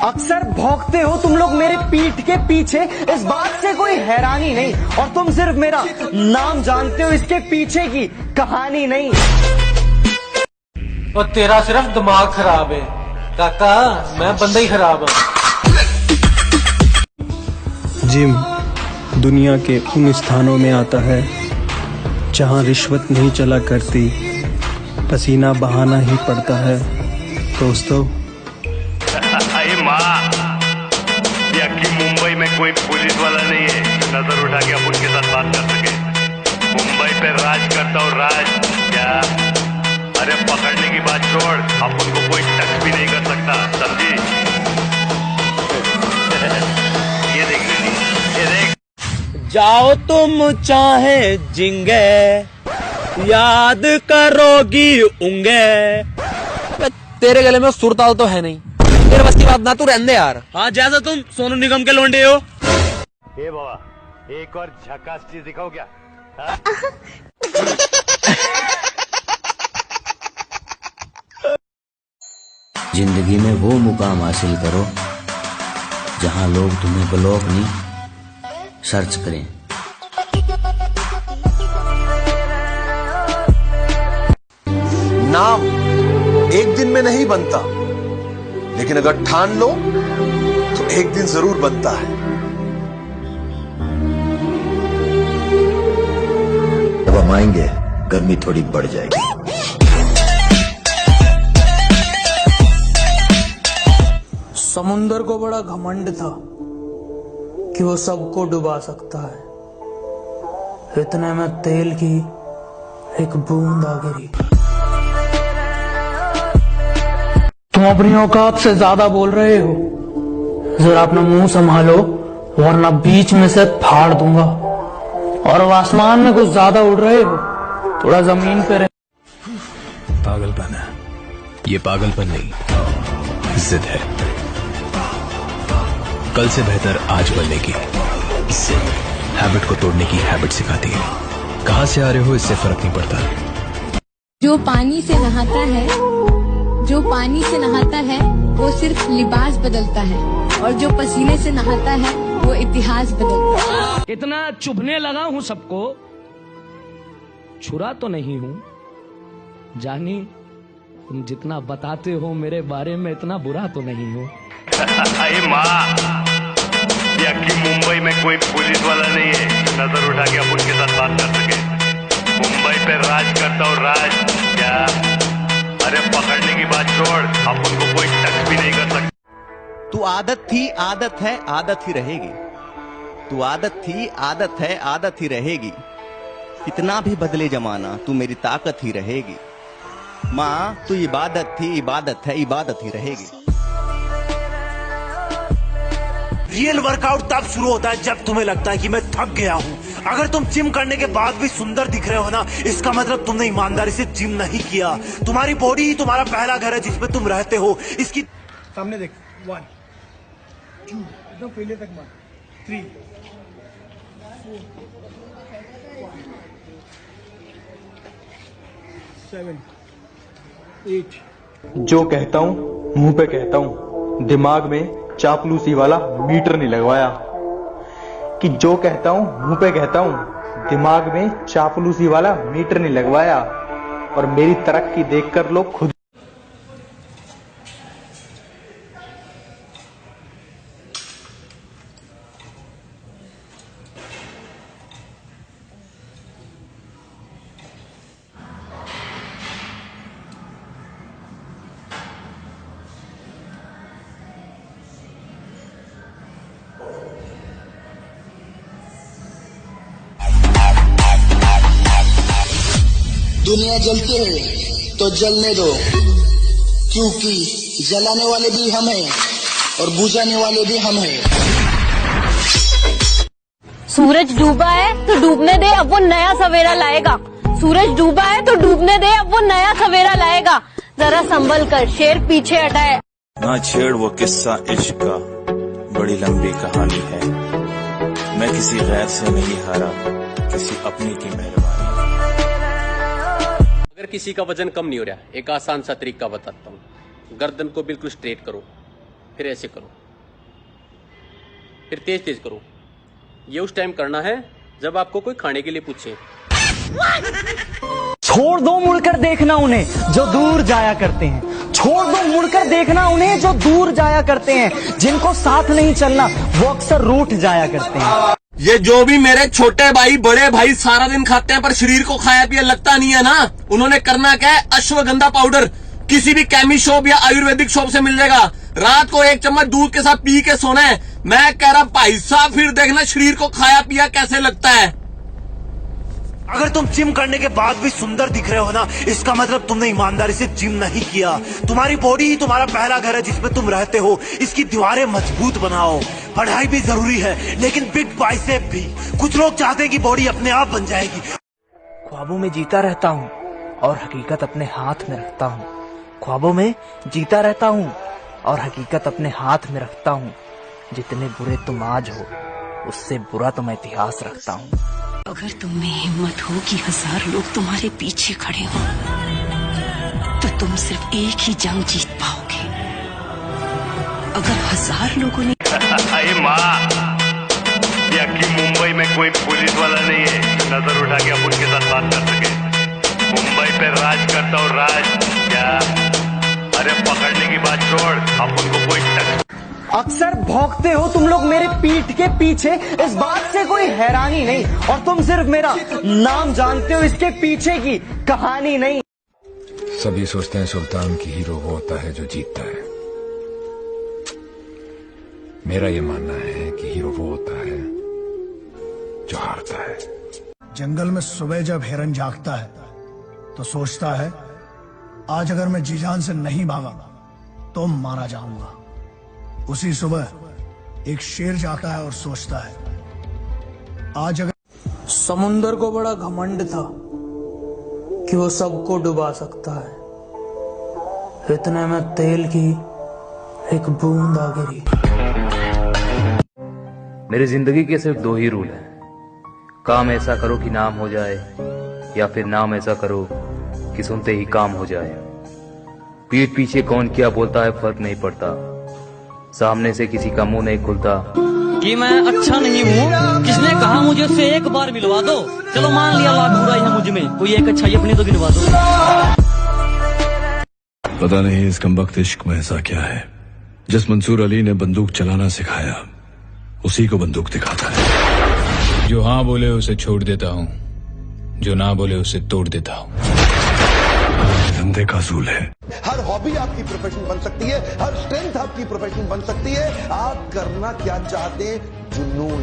अक्सर भौंकते हो तुम लोग मेरे पीठ के पीछे, इस बात से कोई हैरानी नहीं, और तुम सिर्फ मेरा नाम जानते हो, इसके पीछे की कहानी नहीं। और तेरा सिर्फ दिमाग खराब है काका, मैं बंदा ही खराब हूँ। जिम दुनिया के उन स्थानों में आता है जहां रिश्वत नहीं चला करती, पसीना बहाना ही पड़ता है। दोस्तों माँ, यकी मुंबई में कोई पुलिस वाला नहीं है नजर उठा के अपन के साथ बात कर सके। मुंबई पे राज करता हूँ, राज क्या? अरे पकड़ने की बात छोड़, अपन को कोई टच भी नहीं कर सकता, समझी? ये देख लेनी, ये देख। जाओ तुम चाहे जिंगे, याद करोगी उंगे। तेरे गले में सुरताल तो है नहीं, तेरे बस की बात ना, तू रहने दे यार। हाँ, जैसा तुम सोनू निगम के लोंडे हो। हे बाबा, एक और झकास चीज दिखाओ क्या? जिंदगी में वो मुकाम हासिल करो जहां लोग तुम्हें ब्लॉक नहीं सर्च करें। नाम एक दिन में नहीं बनता, लेकिन अगर ठान लो तो एक दिन जरूर बनता है। जब हम आएंगे गर्मी थोड़ी बढ़ जाएगी। समुंदर को बड़ा घमंड था कि वो सबको डुबा सकता है। इतने में तेल की एक बूंद आ गिरी। तुम अपनी औकात से ज्यादा बोल रहे हो, जरा अपना मुंह संभालो वरना बीच में से फाड़ दूंगा। और अब आसमान में कुछ ज्यादा उड़ रहे हो, थोड़ा जमीन पे रहे। पागलपन है ये, पागलपन नहीं जिद है। कल से बेहतर आज बनने की जिद, हैबिट को तोड़ने की हैबिट सिखाती है। कहां से आ रहे हो इससे फर्क नहीं पड़ता। जो पानी से नहाता है, जो पानी से नहाता है वो सिर्फ लिबास बदलता है, और जो पसीने से नहाता है वो इतिहास बदलता है। इतना चुभने लगा हूँ सबको, छुरा तो नहीं हूँ जानी। तुम जितना बताते हो मेरे बारे में इतना बुरा तो नहीं हूँ। माँ, यकी मुंबई में कोई पुलिस वाला नहीं है नजर उठा के अपन के साथ बात कर सके। मुंबई पे राज करता हूँ, राज क्या? अरे पकड़ने की बात छोड़, अपन को कोई टच भी नहीं कर सकता। तू आदत थी, आदत है, आदत ही रहेगी। तू आदत थी, आदत है, आदत ही रहेगी। कितना भी बदले जमाना, तू मेरी ताकत ही रहेगी। माँ, तू इबादत थी, इबादत है, इबादत ही रहेगी। रियल वर्कआउट तब शुरू होता है जब तुम्हें लगता है कि मैं थक गया हूँ। अगर तुम जिम करने के बाद भी सुंदर दिख रहे हो ना, इसका मतलब तुमने ईमानदारी से जिम नहीं किया। तुम्हारी बॉडी ही तुम्हारा पहला घर है जिसमें तुम रहते हो। इसकी सामने देख, 1 2 एकदम पहले तक मार, 3 4 7 8। जो कहता हूँ मुंह पे कहता हूँ, दिमाग में चापलूसी वाला मीटर नहीं लगवाया। कि जो कहता हूँ मुंह पे कहता हूँ, दिमाग में चापलूसी वाला मीटर नहीं लगवाया। और मेरी तरक्की देखकर लोग खुद दुनिया जलती है तो जलने दो, क्योंकि जलाने वाले भी हम हैं और बुझाने वाले भी हम हैं। सूरज डूबा है तो डूबने दे, अब वो नया सवेरा लाएगा। सूरज डूबा है तो डूबने दे, अब वो नया सवेरा लाएगा। जरा संभल कर, शेर पीछे हटा है। ना छेड़ वो किस्सा इश्क का, बड़ी लंबी कहानी है। मैं किसी गैर से नहीं हारा, किसी अपनी की मेहरबानी। अगर किसी का वजन कम नहीं हो रहा, एक आसान सा तरीका बताता हूँ। गर्दन को बिल्कुल स्ट्रेट करो, फिर ऐसे करो, फिर तेज तेज करो। ये उस टाइम करना है जब आपको कोई खाने के लिए पूछे। छोड़ दो मुड़कर देखना उन्हें जो दूर जाया करते हैं, छोड़ दो मुड़कर देखना उन्हें जो दूर जाया करते हैं, जिनको साथ नहीं चलना वो अक्सर रूठ जाया करते हैं। ये जो भी मेरे छोटे भाई बड़े भाई सारा दिन खाते हैं पर शरीर को खाया पिया लगता नहीं है ना, उन्होंने करना क्या है, अश्वगंधा पाउडर किसी भी केमिस्ट शॉप या आयुर्वेदिक शॉप से मिल जाएगा, रात को 1 चम्मच दूध के साथ पी के सोना है। मैं कह रहा भाई साहब फिर देखना शरीर को खाया पिया कैसे लगता है। अगर तुम जिम करने के बाद भी सुंदर दिख रहे हो ना, इसका मतलब तुमने ईमानदारी से जिम नहीं किया। तुम्हारी बॉडी ही तुम्हारा पहला घर है जिसमें तुम रहते हो, इसकी दीवारें मजबूत बनाओ। पढ़ाई भी जरूरी है लेकिन बिग बाइसेप भी। कुछ लोग चाहते हैं कि बॉडी अपने आप बन जाएगी। ख्वाबों में जीता रहता हूँ और हकीकत अपने हाथ में रखता हूँ। ख्वाबों में जीता रहता हूँ और हकीकत अपने हाथ में रखता हूँ। जितने बुरे तुम आज हो उससे बुरा तो मैं इतिहास रखता हूँ। अगर तुम में हिम्मत हो कि 1000 लोग तुम्हारे पीछे खड़े हो तो तुम सिर्फ एक ही जंग जीत पाओगे। अगर 1000 लोगों ने अरे माँ, यकी मुंबई में कोई पुलिस वाला नहीं है जो नजर उठा के अपन के साथ बात कर सके। मुंबई पे राज करता हूँ, राज क्या? अरे पकड़ने की बात छोड़, अपन को कोई अक्सर भौंकते हो तुम लोग मेरे पीठ के पीछे, इस बात से कोई हैरानी नहीं, और तुम सिर्फ मेरा नाम जानते हो, इसके पीछे की कहानी नहीं। सभी सोचते हैं सुल्तान की हीरो वो होता है जो जीतता है। मेरा ये मानना है कि हीरो वो होता है जो हारता है। जंगल में सुबह जब हिरन जागता है तो सोचता है आज अगर मैं जी जान से नहीं भागा तो मारा जाऊंगा। उसी सुबह एक शेर जाता है और सोचता है आज अगर समुंदर को बड़ा घमंड था कि वो सबको डुबा सकता है। इतने में तेल की एक बूंद आ गिरी। मेरी जिंदगी के सिर्फ 2 ही रूल हैं, काम ऐसा करो कि नाम हो जाए, या फिर नाम ऐसा करो कि सुनते ही काम हो जाए। पीठ पीछे कौन क्या बोलता है फर्क नहीं पड़ता, सामने से किसी का मुंह नहीं खुलता। कि मैं अच्छा नहीं हूँ, किसने कहा मुझे उससे एक बार मिलवा दो। चलो मान लिया लाख बुराई है मुझ में, कोई एक अच्छाई अपनी तो गिनवा दो। पता नहीं इस कमबख्त इश्क में ऐसा क्या है, जिस मंसूर अली ने बंदूक चलाना सिखाया उसी को बंदूक दिखाता है। जो हाँ बोले उसे छोड़ देता हूँ, जो ना बोले उसे तोड़ देता हूँ। धंधे का असूल है। हर हॉबी आपकी प्रोफेशन बन सकती है, हर स्ट्रेंथ आपकी प्रोफेशन बन सकती है। आप करना क्या चाहते हैं? जुनून।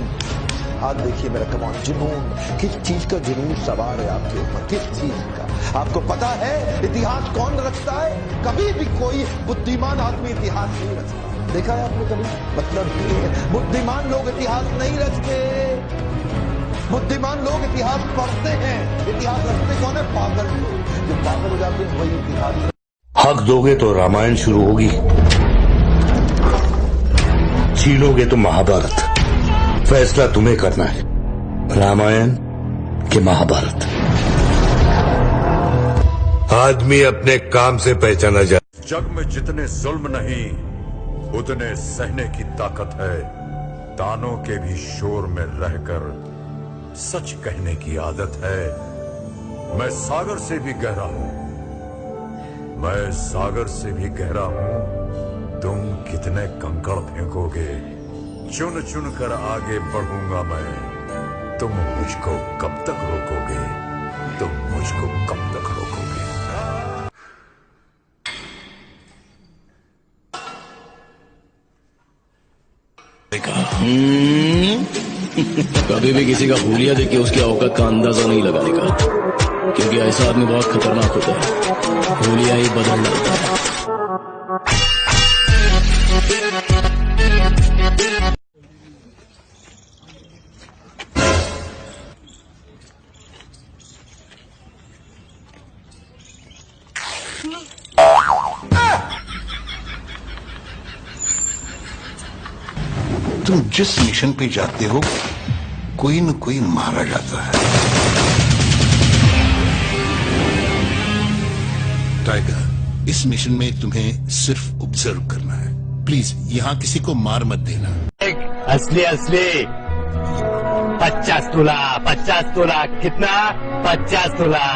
आज देखिए मेरा कमाल, जुनून। किस चीज का जुनून सवार है आपके ऊपर, किस चीज का? आपको पता है इतिहास कौन रचता है? कभी भी कोई बुद्धिमान आदमी इतिहास नहीं रचता। देखा है आपने कभी? मतलब नहीं है, बुद्धिमान लोग इतिहास नहीं रचते। बुद्धिमान लोग इतिहास पढ़ते हैं, इतिहास रचते कौन है? पागल लोग। जो पागल हो जाते हैं वही इतिहास। हक दोगे तो रामायण शुरू होगी, छीनोगे तो महाभारत। फैसला तुम्हें करना है, रामायण के महाभारत। आदमी अपने काम से पहचाना जाए। जग में जितने जुल्म नहीं उतने सहने की ताकत है। तानों के भी शोर में रहकर सच कहने की आदत है। मैं सागर से भी गहरा हूं, मैं सागर से भी गहरा हूं। तुम कितने कंकड़ फेंकोगे, चुन चुन कर आगे बढ़ूंगा मैं। तुम मुझको कब तक रोकोगे, तुम मुझको कब तक रोकोगे? कभी भी किसी का हुलिया देख के उसकी औकात का अंदाजा नहीं लगाने का, क्योंकि ऐसा आदमी बहुत खतरनाक होता है, हुलिया ही बदल डालता है। तुम जिस मिशन पे जाते हो कोई न कोई मारा जाता है। टाइगर, इस मिशन में तुम्हें सिर्फ ऑब्जर्व करना है, प्लीज यहाँ किसी को मार मत देना। असली असली 50 तोला कितना 50 तोला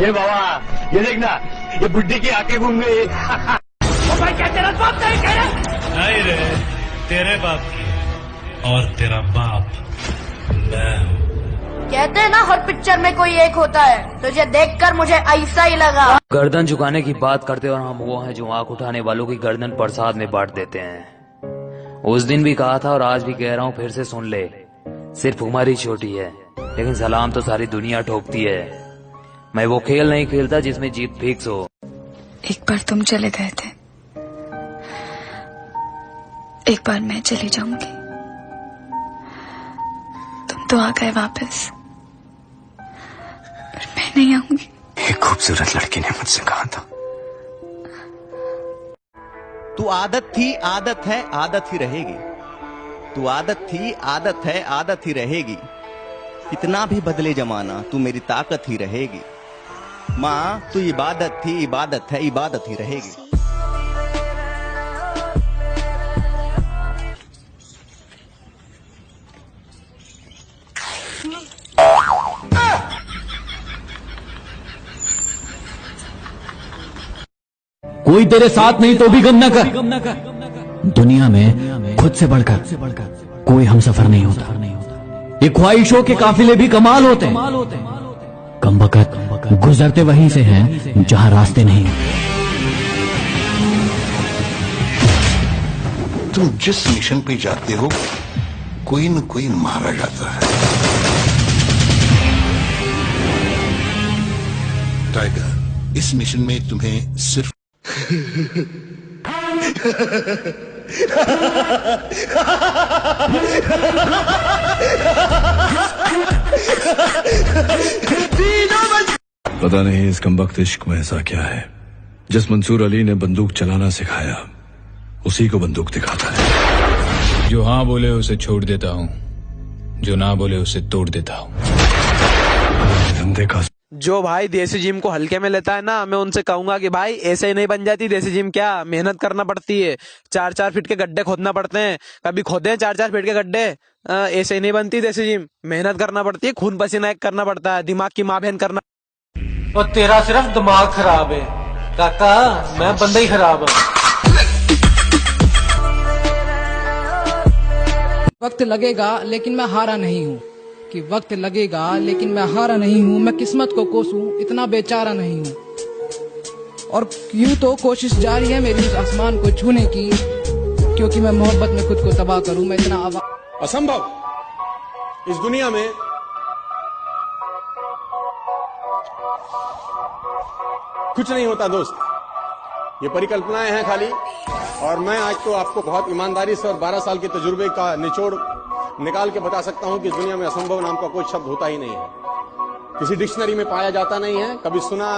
ये बाबा ये देखना ये बुड्ढी की आंखें घूम गई। भाई क्या तेरा बाप नहीं कह रहा? नहीं रे तेरे बाप की और तेरा बाप मैं हूँ। कहते हैं ना हर पिक्चर में कोई एक होता है, तुझे देखकर मुझे ऐसा ही लगा। गर्दन झुकाने की बात करते और हम वो हैं जो आंख उठाने वालों की गर्दन प्रसाद में बांट देते हैं। उस दिन भी कहा था और आज भी कह रहा हूँ, फिर से सुन ले। सिर्फ उम्र ही छोटी है लेकिन सलाम तो सारी दुनिया ठोकती है। मैं वो खेल नहीं खेलता जिसमें जीत फिक्स हो। एक बार तुम चले गए थे, एक बार मैं चली जाऊंगी। तुम तो आ गए वापस, पर मैं नहीं आऊंगी। एक खूबसूरत लड़की ने मुझसे कहा था तू आदत थी, आदत है, आदत ही रहेगी। तू आदत थी, आदत है, आदत ही रहेगी। कितना भी बदले जमाना तू मेरी ताकत ही रहेगी। माँ तू इबादत थी, इबादत है, इबादत ही रहेगी। कोई तेरे साथ नहीं तो भी गम न कर। दुनिया में खुद से बढ़कर कोई हमसफर नहीं होता। ये ख्वाहिशों के काफिले भी कमाल होते हैं। कमबख्त गुजरते वहीं से हैं जहां रास्ते नहीं। तुम जिस मिशन पे जाते हो कोई न कोई मारा जाता है। टाइगर, इस मिशन में तुम्हें सिर्फ पता नहीं इस कमबख्त इश्क में ऐसा क्या है, जिस मंसूर अली ने बंदूक चलाना सिखाया उसी को बंदूक दिखाता है। जो हाँ बोले उसे छोड़ देता हूँ, जो ना बोले उसे तोड़ देता हूँ। धंधे का जो भाई देसी जिम को हल्के में लेता है ना, मैं उनसे कहूंगा कि भाई ऐसे ही नहीं बन जाती देसी जिम। क्या मेहनत करना पड़ती है, 4-4 फीट के गड्ढे खोदना पड़ते हैं। कभी खोदे हैं 4-4 फीट के गड्ढे? ऐसे ही नहीं बनती देसी जिम। मेहनत करना पड़ती है, खून पसीना एक करना पड़ता है, दिमाग की माँ बहन करना। और तेरा सिर्फ दिमाग खराब है काका, मैं बंदा ही खराब है। वक्त लगेगा लेकिन मैं हारा नहीं हूँ, कि वक्त लगेगा लेकिन मैं हारा नहीं हूँ। मैं किस्मत को कोसूं इतना बेचारा नहीं हूँ। और यूं तो कोशिश जारी है मेरी उस आसमान को छूने की, क्योंकि मैं मोहब्बत में खुद को तबाह करूँ मैं इतना असंभव इस दुनिया में कुछ नहीं होता दोस्त। ये परिकल्पनाएं हैं खाली। और मैं आज तो आपको बहुत ईमानदारी से और 12 साल के तजुर्बे का निचोड़ निकाल के बता सकता हूं कि दुनिया में असंभव नाम का कोई शब्द होता ही नहीं है, किसी डिक्शनरी में पाया जाता नहीं है। कभी सुना,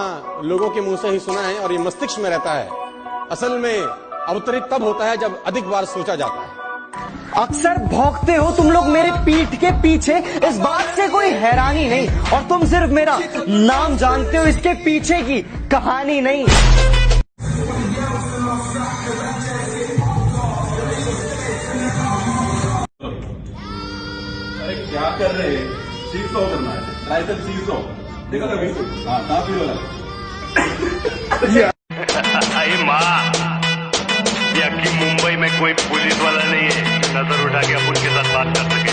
लोगों के मुंह से ही सुना है और ये मस्तिष्क में रहता है। असल में अवतरित तब होता है जब अधिक बार सोचा जाता है। अक्सर भौंकते हो तुम लोग मेरे पीठ के पीछे, इस बात से कोई हैरानी नहीं। और तुम सिर्फ मेरा नाम जानते हो, इसके पीछे की कहानी नहीं। क्या कर रहे हैं? सीख करना है, लाइसेंस सीख देखा था बीच में। हाँ काफी वाला अरे माँ, या कि मुंबई में कोई पुलिस वाला नहीं है नजर उठा के अपन के साथ बात कर सके।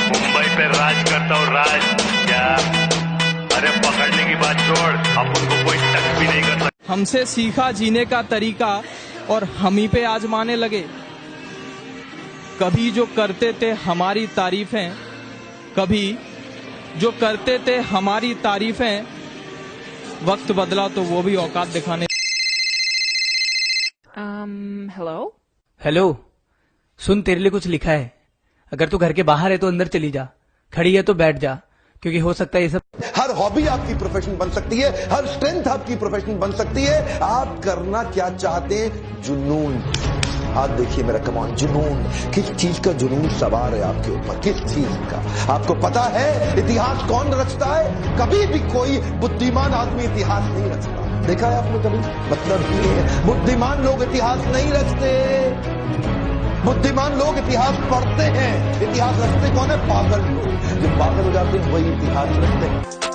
मुंबई पे राज करता और राज क्या? अरे पकड़ने की बात छोड़, अपन को कोई टच भी नहीं कर सकता। हमसे सीखा जीने का तरीका और हम ही पे आजमाने लगे। कभी जो करते थे हमारी तारीफें, कभी जो करते थे हमारी तारीफें, वक्त बदला तो वो भी औकात दिखाने। हेलो हेलो, सुन तेरे लिए कुछ लिखा है। अगर तू घर के बाहर है तो अंदर चली जा, खड़ी है तो बैठ जा, क्योंकि हो सकता है ये सब। हर हॉबी आपकी प्रोफेशन बन सकती है, हर स्ट्रेंथ आपकी प्रोफेशन बन सकती है। आप करना क्या चाहते हैं? जुनून। आज देखिए मेरा कमाल, जुनून। किस चीज का जुनून सवार है आपके ऊपर? किस चीज का? आपको पता है इतिहास कौन रचता है? कभी भी कोई बुद्धिमान आदमी इतिहास नहीं रचता। देखा है आपने कभी? मतलब ये है, बुद्धिमान लोग इतिहास नहीं रचते, बुद्धिमान लोग इतिहास पढ़ते हैं। इतिहास रचते कौन है? पागल लोग। जो पागल हो जाते हैं वही इतिहास रचते हैं।